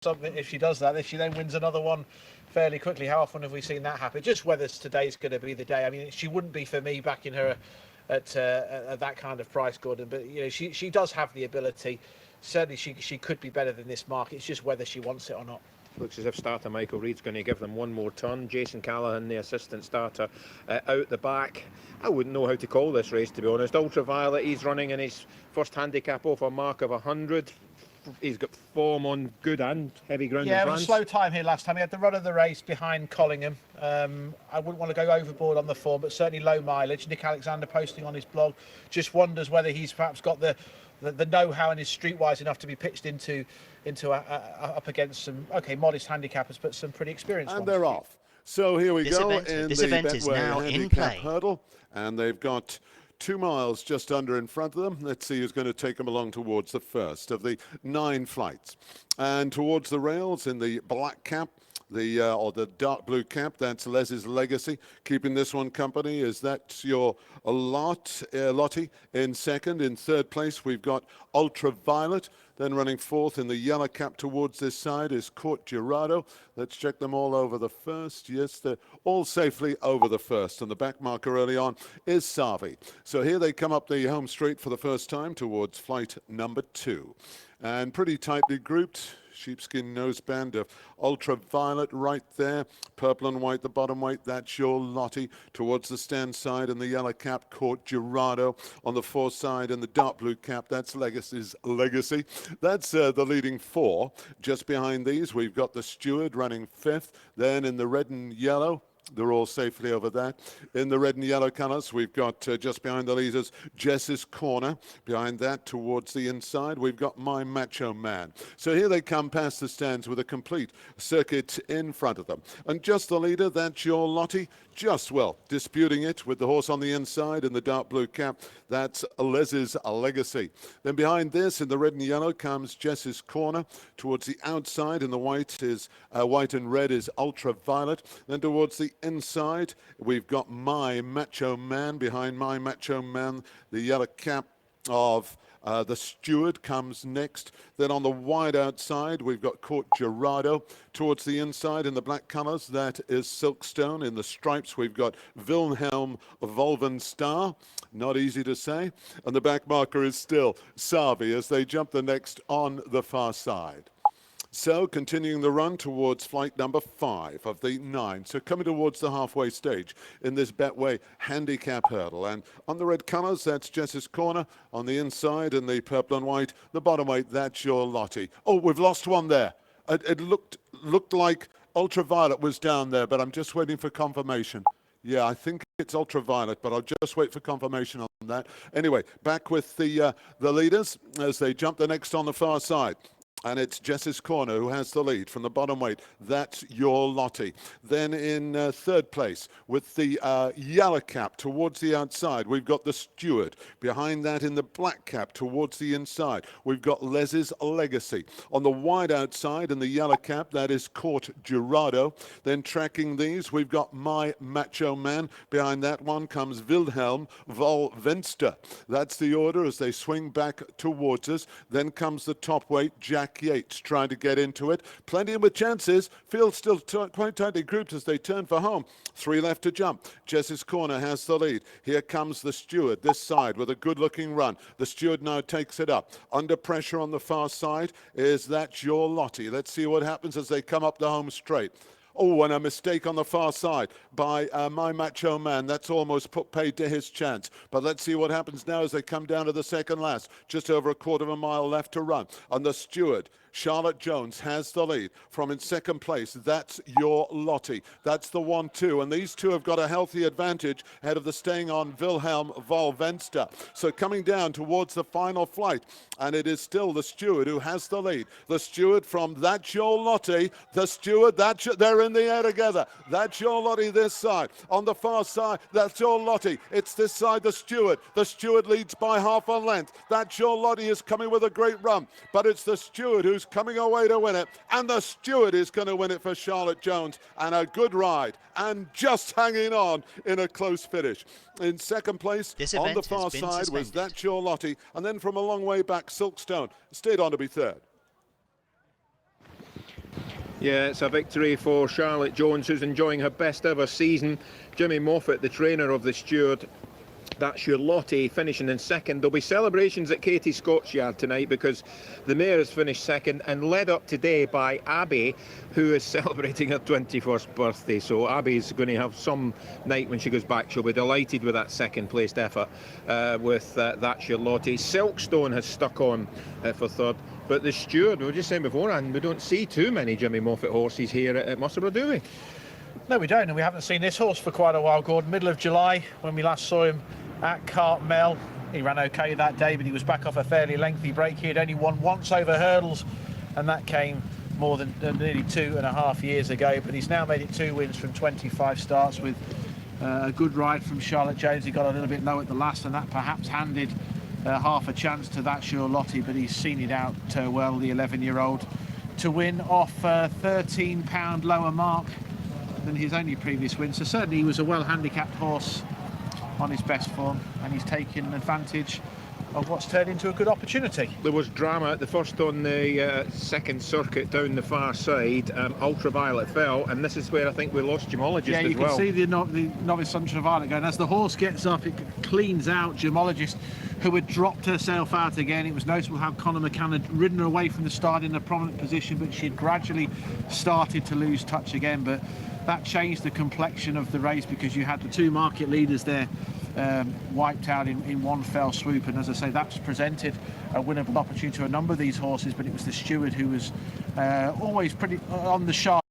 something, if she does that, if she then wins another one fairly quickly. How often have we seen that happen? Just whether today's going to be the day. I mean, she wouldn't be for me backing her at that kind of price, Gordon. But you know, she does have the ability. Certainly, she could be better than this mark. It's just whether she wants it or not. Looks as if starter Michael Reed's going to give them one more turn. Jason Callaghan, the assistant starter, out the back. I wouldn't know how to call this race, to be honest. Ultraviolet, he's running in his first handicap off a mark of 100. He's got form on good and heavy ground. Yeah, it was a slow time here last time. He had the run of the race behind Collingham. I wouldn't want to go overboard on the form, but certainly low mileage. Nick Alexander posting on his blog just wonders whether he's perhaps got the know-how and is streetwise enough to be pitched into up against some modest handicappers, but some pretty experienced ones. And they're off. So here we go in the Betfair handicap hurdle, and they've got 2 miles just under in front of them. Let's see who's going to take them along towards the first of the 9 flights. And towards the rails in the black cap, or the dark blue cap, that's Les's Legacy. Keeping this one company, is that your Lottie in second. In third place, we've got Ultraviolet. Then running fourth in the yellow cap towards this side is Court Girardo. Let's check them all over the first. Yes, they're all safely over the first. And the back marker early on is Savi. So here they come up the home straight for the first time towards flight number 2. And pretty tightly grouped. Sheepskin noseband of Ultraviolet right there. Purple and white, the bottom weight, that's your Lottie. Towards the stand side and the yellow cap, Court Girardo. On the fore side and the dark blue cap, that's Legacy's Legacy. That's the leading 4. Just behind these, we've got the Steward running 5th. Then in the red and yellow, they're all safely over there. In the red and yellow colours, we've got just behind the leaders, Jess's Corner. Behind that, towards the inside, we've got My Macho Man. So here they come past the stands with a complete circuit in front of them. And just the leader, that's your Lottie. Just, well, disputing it with the horse on the inside in the dark blue cap. That's Les's Legacy. Then behind this, in the red and yellow, comes Jess's Corner. Towards the outside, in the white is white and red is Ultraviolet. Then towards the inside, we've got My Macho Man. Behind My Macho Man, the yellow cap of the Steward comes next. Then on the wide outside, we've got Court Girardo. Towards the inside in the black colours, that is Silkstone. In the stripes, we've got Wilhelm Volvenstar. Not easy to say. And the back marker is still Savi as they jump the next on the far side. So continuing the run towards flight number 5 of the 9. So coming towards the halfway stage in this Betway handicap hurdle. And on the red colours, that's Jess's Corner. On the inside in the purple and white, the bottom weight, that's your Lottie. Oh, we've lost one there. It looked like Ultraviolet was down there, but I'm just waiting for confirmation. Yeah, I think it's Ultraviolet, but I'll just wait for confirmation on that. Anyway, back with the leaders as they jump the next on the far side. And it's Jess's Corner who has the lead from the bottom weight. That's your Lottie. Then in third place with the yellow cap towards the outside, we've got the Steward. Behind that in the black cap towards the inside, we've got Les's Legacy. On the wide outside in the yellow cap, that is Court Girardo. Then tracking these, we've got My Macho Man. Behind that one comes Wilhelm Volvenster. That's the order as they swing back towards us. Then comes the top weight, Jack Yates trying to get into it. Plenty with chances. Field still quite tightly grouped as they turn for home. 3 left to jump. Jess's Corner has the lead. Here comes the Steward this side with a good-looking run. The Steward now takes it up. Under pressure on the far side is that your Lottie. Let's see what happens as they come up the home straight. Oh, and a mistake on the far side by My Macho Man. That's almost put paid to his chance. But let's see what happens now as they come down to the second last. Just over a quarter of a mile left to run. And the Steward, Charlotte Jones, has the lead. From in second place, that's your Lottie. That's the 1-2. And these two have got a healthy advantage ahead of the staying on Wilhelm Volvenster. So coming down towards the final flight. And it is still the Steward who has the lead. The Steward from That's Your Lottie. The Steward, they're in the air together. That's Your Lottie this side. On the far side, That's Your Lottie. It's this side, the Steward. The Steward leads by half a length. That's Your Lottie is coming with a great run. But it's the Steward who's coming away to win it. And the Steward is going to win it for Charlotte Jones. And a good ride. And just hanging on in a close finish. In second place, on the far side, was That's Your Lottie. And then from a long way back, Silkstone stayed on to be third. Yeah, it's a victory for Charlotte Jones, who's enjoying her best ever season. Jimmy Moffat, the trainer of the steward, that's your Lottie, finishing in second. There'll be celebrations at Katie Scott's yard tonight because the mare has finished second and led up today by Abby, who is celebrating her 21st birthday. So Abby's going to have some night when she goes back. She'll be delighted with that second placed effort with That's Your Lottie. Silkstone has stuck on for third. But the steward, we were just saying beforehand, we don't see too many Jimmy Moffat horses here at Musselburgh, do we? No, we don't, and we haven't seen this horse for quite a while, Gordon. Middle of July, when we last saw him at Cartmel. He ran okay that day, but he was back off a fairly lengthy break. He had only won once over hurdles, and that came more than nearly 2.5 years ago. But he's now made it 2 wins from 25 starts with a good ride from Charlotte Jones. He got a little bit low at the last, and that perhaps handed half a chance to That's Your Lottie, but he's seen it out well, the 11-year-old, to win off a £13 lower mark than his only previous win. So certainly he was a well handicapped horse on his best form, and he's taken advantage of what's turned into a good opportunity. There was drama at the first on the second circuit down the far side. Ultraviolet fell, and this is where I think we lost Gemologist as well. Yeah, you can see the novice Ultraviolet going. As the horse gets up, it cleans out Gemologist, who had dropped herself out again. It was notable how Conor McCann had ridden her away from the start in a prominent position, but she had gradually started to lose touch again. But that changed the complexion of the race because you had the two market leaders there wiped out in one fell swoop. And as I say, that's presented a winnable opportunity to a number of these horses, but it was the steward who was always pretty on the sharp.